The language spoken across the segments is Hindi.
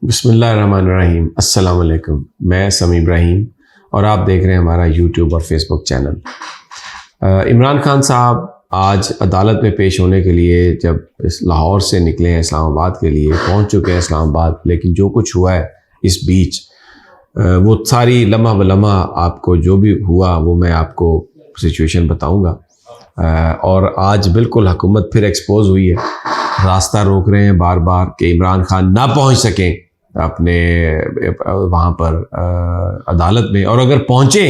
बिस्मिल्लाहिर्रहमानिर्रहीम। अस्सलाम वालेकुम। मैं समी इब्राहिम और आप देख रहे हैं हमारा यूट्यूब और फेसबुक चैनल। इमरान खान साहब आज अदालत में पेश होने के लिए जब इस लाहौर से निकले हैं इस्लामाबाद के लिए, पहुंच चुके हैं इस्लामाबाद, लेकिन जो कुछ हुआ है इस बीच वो सारी लम्हा बलम्हा आपको जो भी हुआ वो मैं आपको सिचुएशन बताऊंगा। और आज बिल्कुल हुकूमत फिर एक्सपोज हुई है, रास्ता रोक रहे हैं बार बार कि इमरान खान ना पहुंच सकें अपने वहाँ पर अदालत में, और अगर पहुँचे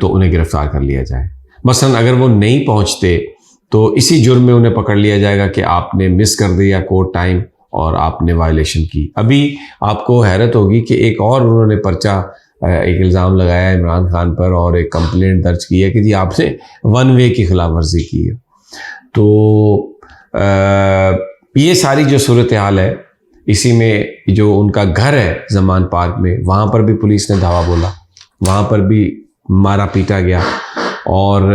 तो उन्हें गिरफ़्तार कर लिया जाए। मसलन अगर वो नहीं पहुँचते तो इसी जुर्म में उन्हें पकड़ लिया जाएगा कि आपने मिस कर दिया कोर्ट टाइम और आपने वायलेशन की। अभी आपको हैरत होगी कि एक और उन्होंने पर्चा, एक इल्ज़ाम लगाया इमरान खान पर और एक कंप्लेंट दर्ज की है कि जी आपने वन वे की खिलाफ वर्जी की है। तो ये सारी जो सूरत हाल है, इसी में जो उनका घर है ज़मान पार्क में, वहाँ पर भी पुलिस ने धावा बोला, वहाँ पर भी मारा पीटा गया और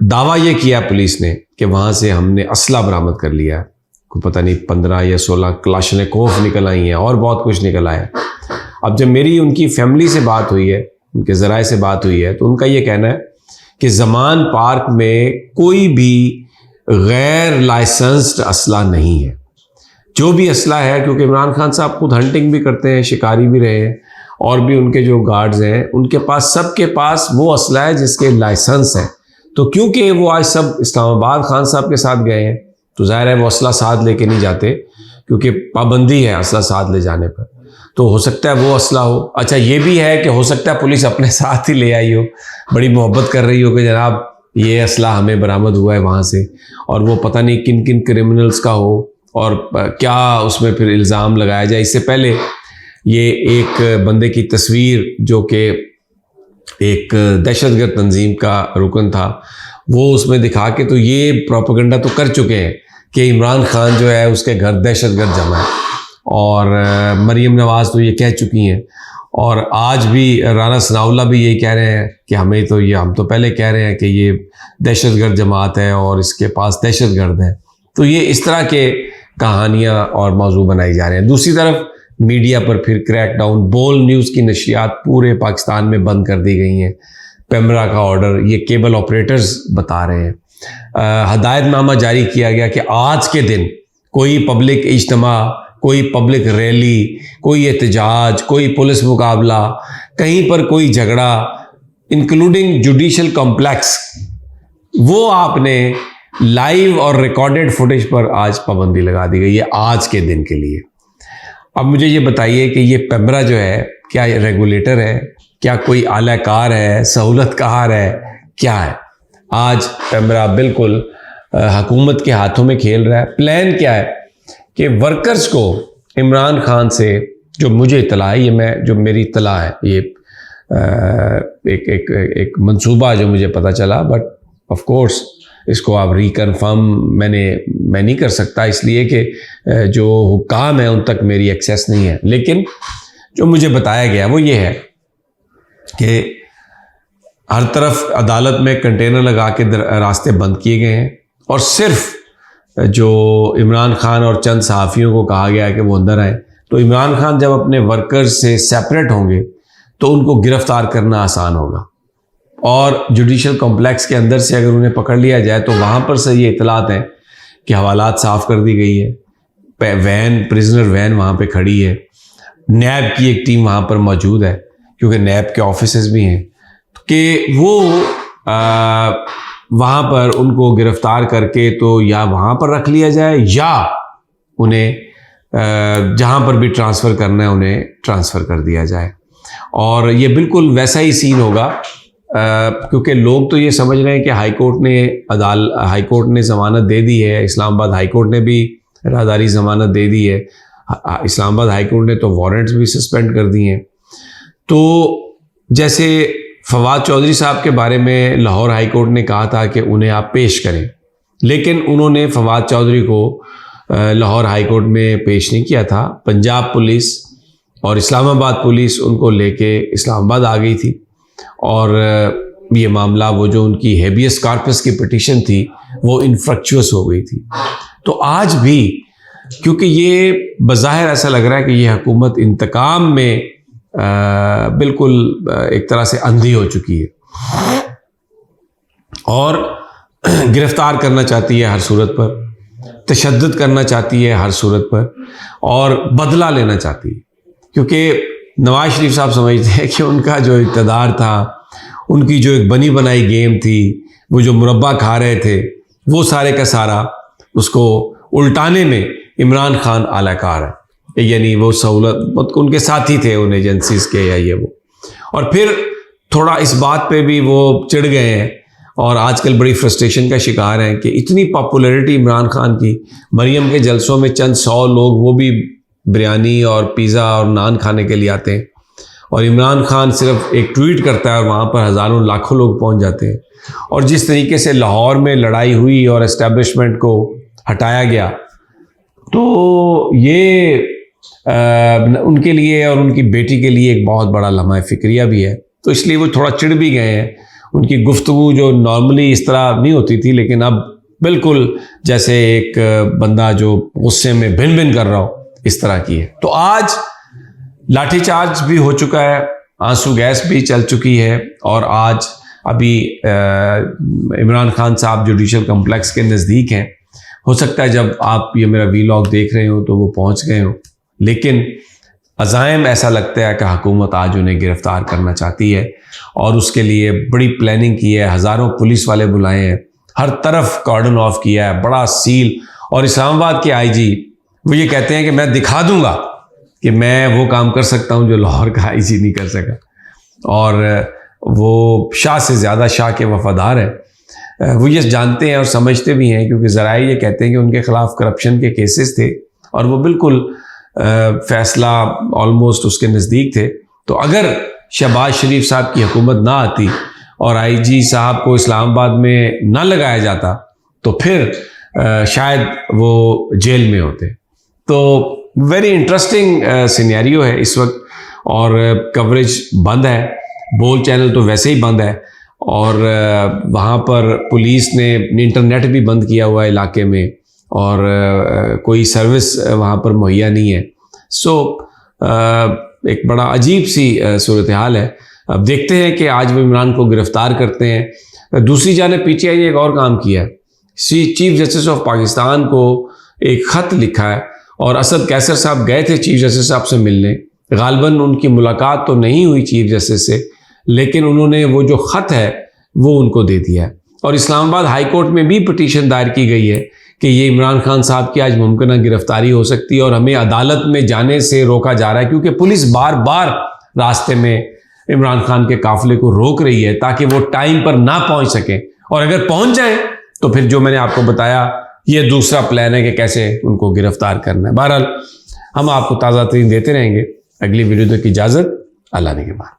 दावा ये किया पुलिस ने कि वहाँ से हमने असला बरामद कर लिया। को पता नहीं 15 या 16 क्लाशनिकोव निकल आई हैं और बहुत कुछ निकल आया। अब जब मेरी उनकी फैमिली से बात हुई है, उनके ज़राए से बात हुई है, तो उनका ये कहना है कि ज़मान पार्क में कोई भी गैर लाइसेंस्ड असला नहीं है। जो भी असला है, क्योंकि इमरान खान साहब खुद हंटिंग भी करते हैं, शिकारी भी रहे हैं, और भी उनके जो गार्ड्स हैं उनके पास, सबके पास वो असला है जिसके लाइसेंस है। तो क्योंकि वो आज सब इस्लामाबाद खान साहब के साथ गए हैं तो ज़ाहिर है वो असला साथ लेके नहीं जाते, क्योंकि पाबंदी है असला साथ ले जाने पर। तो हो सकता है वो असला हो। अच्छा, ये भी है कि हो सकता है पुलिस अपने साथ ही ले आई हो, बड़ी मोहब्बत कर रही हो कि जनाब ये असला हमें बरामद हुआ है वहाँ से, और वो पता नहीं किन किन क्रिमिनल्स का हो और क्या उसमें फिर इल्ज़ाम लगाया जाए। इससे पहले ये एक बंदे की तस्वीर जो कि एक दहशतगर्द तंजीम का रुकन था, वो उसमें दिखा के तो ये प्रोपेगेंडा तो कर चुके हैं कि इमरान खान जो है उसके घर दहशतगर्द जमा है, और मरीम नवाज़ तो ये कह चुकी हैं, और आज भी राना सनाउल्लाह भी यही कह रहे हैं कि हम तो पहले कह रहे हैं कि ये दहशतगर्द जमात है और इसके पास दहशतगर्द है। तो ये इस तरह के कहानियाँ और मौजू बनाई जा रहे हैं। दूसरी तरफ मीडिया पर फिर क्रैकडाउन, बोल न्यूज़ की नशियात पूरे पाकिस्तान में बंद कर दी गई हैं। पेमरा का ऑर्डर, ये केबल ऑपरेटर्स बता रहे हैं। हदायतनामा जारी किया गया कि आज के दिन कोई पब्लिक इज्तिमा, कोई पब्लिक रैली, कोई एहतजाज, कोई पुलिस मुकाबला, कहीं पर कोई झगड़ा, इंक्लूडिंग जुडिशल कॉम्प्लेक्स, वो आपने लाइव और रिकॉर्डेड फुटेज पर आज पाबंदी लगा दी गई है आज के दिन के लिए। अब मुझे ये बताइए कि ये पेमरा जो है क्या रेगुलेटर है, क्या कोई आलाकार है, सहूलतकार है, क्या है? आज पेमरा बिल्कुल हुकूमत के हाथों में खेल रहा है। प्लान क्या है कि वर्कर्स को इमरान खान से, जो मुझे इतला है, जो मेरी इतला है, ये एक मंसूबा जो मुझे पता चला, बट ऑफ कोर्स इसको आप रिकन्फर्म मैं नहीं कर सकता, इसलिए कि जो हुक्काम है उन तक मेरी एक्सेस नहीं है। लेकिन जो मुझे बताया गया वो ये है कि हर तरफ अदालत में कंटेनर लगा के रास्ते बंद किए गए हैं, और सिर्फ जो इमरान खान और चंद सहाफ़ियों को कहा गया है कि वो अंदर आए। तो इमरान खान जब अपने वर्कर्स से सेपरेट होंगे तो उनको गिरफ्तार करना आसान होगा, और जुडिशल कॉम्प्लेक्स के अंदर से अगर उन्हें पकड़ लिया जाए तो वहाँ पर से ये इतलात हैं कि हवालात साफ़ कर दी गई है, प्रिजनर वैन वहाँ पे खड़ी है, नैब की एक टीम वहाँ पर मौजूद है, क्योंकि नैब के ऑफिसेज भी हैं, कि वो वहाँ पर उनको गिरफ़्तार करके तो या वहाँ पर रख लिया जाए, या उन्हें जहाँ पर भी ट्रांसफ़र करना है उन्हें ट्रांसफ़र कर दिया जाए। और ये बिल्कुल वैसा ही सीन होगा, क्योंकि लोग तो ये समझ रहे हैं कि हाई कोर्ट ने ज़मानत दे दी है, इस्लामाबाद हाई कोर्ट ने भी राहदारी ज़मानत दे दी है, इस्लामाबाद हाई कोर्ट ने तो वारंट्स भी सस्पेंड कर दिए हैं। तो जैसे फवाद चौधरी साहब के बारे में लाहौर हाई कोर्ट ने कहा था कि उन्हें आप पेश करें, लेकिन उन्होंने फवाद चौधरी को लाहौर हाई कोर्ट में पेश नहीं किया था। पंजाब पुलिस और इस्लामाबाद पुलिस उनको लेके इस्लामाबाद आ गई थी, और ये मामला, वो जो उनकी हेबियस कॉर्पस की पिटीशन थी, वो इनफ्रक्चुअस हो गई थी। तो आज भी क्योंकि ये बज़ाहिर ऐसा लग रहा है कि ये हुकूमत इंतकाम में बिल्कुल एक तरह से अंधी हो चुकी है और गिरफ्तार करना चाहती है हर सूरत पर, तशद्दुद करना चाहती है हर सूरत पर और बदला लेना चाहती है। क्योंकि नवाज शरीफ साहब समझते हैं कि उनका जो इक़्तिदार था, उनकी जो एक बनी बनाई गेम थी, वो जो मुरब्बा खा रहे थे, वो सारे का सारा उसको उल्टाने में इमरान खान आलाकार है। यानी वो सहूलत उनके साथी थे उन एजेंसीज़ के या ये वो, और फिर थोड़ा इस बात पे भी वो चिढ़ गए हैं और आजकल बड़ी फ्रस्ट्रेशन का शिकार हैं कि इतनी पॉपुलैरिटी इमरान खान की, मरियम के जलसों में चंद 100 लोग वो भी बिरयानी और पिज़्ज़ा और नान खाने के लिए आते हैं और इमरान खान सिर्फ एक ट्वीट करता है और वहाँ पर हज़ारों लाखों लोग पहुँच जाते हैं। और जिस तरीके से लाहौर में लड़ाई हुई और एस्टेब्लिशमेंट को हटाया गया, तो ये उनके लिए और उनकी बेटी के लिए एक बहुत बड़ा लम्हा फ़िक्रिया भी है। तो इसलिए वो थोड़ा चिढ़ भी गए हैं। उनकी गुफ्तगू जो नॉर्मली इस तरह नहीं होती थी, लेकिन अब बिल्कुल जैसे एक बंदा जो गुस्से में भिन भिन कर रहा हो, इस तरह की है। तो आज लाठीचार्ज भी हो चुका है, आंसू गैस भी चल चुकी है और आज अभी इमरान खान साहब जुडिशल कम्प्लेक्स के नज़दीक हैं। हो सकता है जब आप ये मेरा वीलॉग देख रहे हो तो वो पहुंच गए हो, लेकिन अज़ाइम ऐसा लगता है कि हुकूमत आज उन्हें गिरफ़्तार करना चाहती है और उसके लिए बड़ी प्लानिंग की है। हज़ारों पुलिस वाले बुलाए हैं, हर तरफ कॉर्डन ऑफ किया है, बड़ा सील। और इस्लामाबाद के आईजी वो ये कहते हैं कि मैं दिखा दूंगा कि मैं वो काम कर सकता हूं जो लाहौर का आईजी नहीं कर सका, और वो शाह से ज़्यादा शाह के वफादार हैं। वो ये जानते हैं और समझते भी हैं, क्योंकि ज़राए ये कहते हैं कि उनके ख़िलाफ़ करप्शन के केसेस थे और वो बिल्कुल फ़ैसला ऑलमोस्ट उसके नज़दीक थे। तो अगर शहबाज शरीफ साहब की हुकूमत ना आती और आईजी साहब को इस्लामाबाद में ना लगाया जाता, तो फिर शायद वो जेल में होते। तो वेरी इंटरेस्टिंग सिनेरियो है इस वक्त, और कवरेज बंद है, बोल चैनल तो वैसे ही बंद है, और वहाँ पर पुलिस ने इंटरनेट भी बंद किया हुआ है इलाके में, और कोई सर्विस वहाँ पर मुहैया नहीं है। सो एक बड़ा अजीब सी सूरत हाल है। अब देखते हैं कि आज वो इमरान को गिरफ़्तार करते हैं। दूसरी जाने पीटीआई ने एक और काम किया है, चीफ जस्टिस ऑफ पाकिस्तान को एक ख़त लिखा है और असद कैसर साहब गए थे चीफ जस्टिस साहब से मिलने। गालबन उनकी मुलाकात तो नहीं हुई चीफ जस्टिस से, लेकिन उन्होंने वो जो ख़त है वो उनको दे दिया है। और इस्लामाबाद हाई कोर्ट में भी पिटीशन दायर की गई है कि ये इमरान खान साहब की आज मुमकिन गिरफ्तारी हो सकती है और हमें अदालत में जाने से रोका जा रहा है, क्योंकि पुलिस बार बार रास्ते में इमरान खान के काफिले को रोक रही है ताकि वो टाइम पर ना पहुंच सकें, और अगर पहुंच जाएं तो फिर जो मैंने आपको बताया ये दूसरा प्लान है कि कैसे उनको गिरफ्तार करना है। बहरहाल हम आपको ताज़ा तरीन देते रहेंगे। अगली वीडियो तक की इजाज़त, अल्लाह ने के बाद।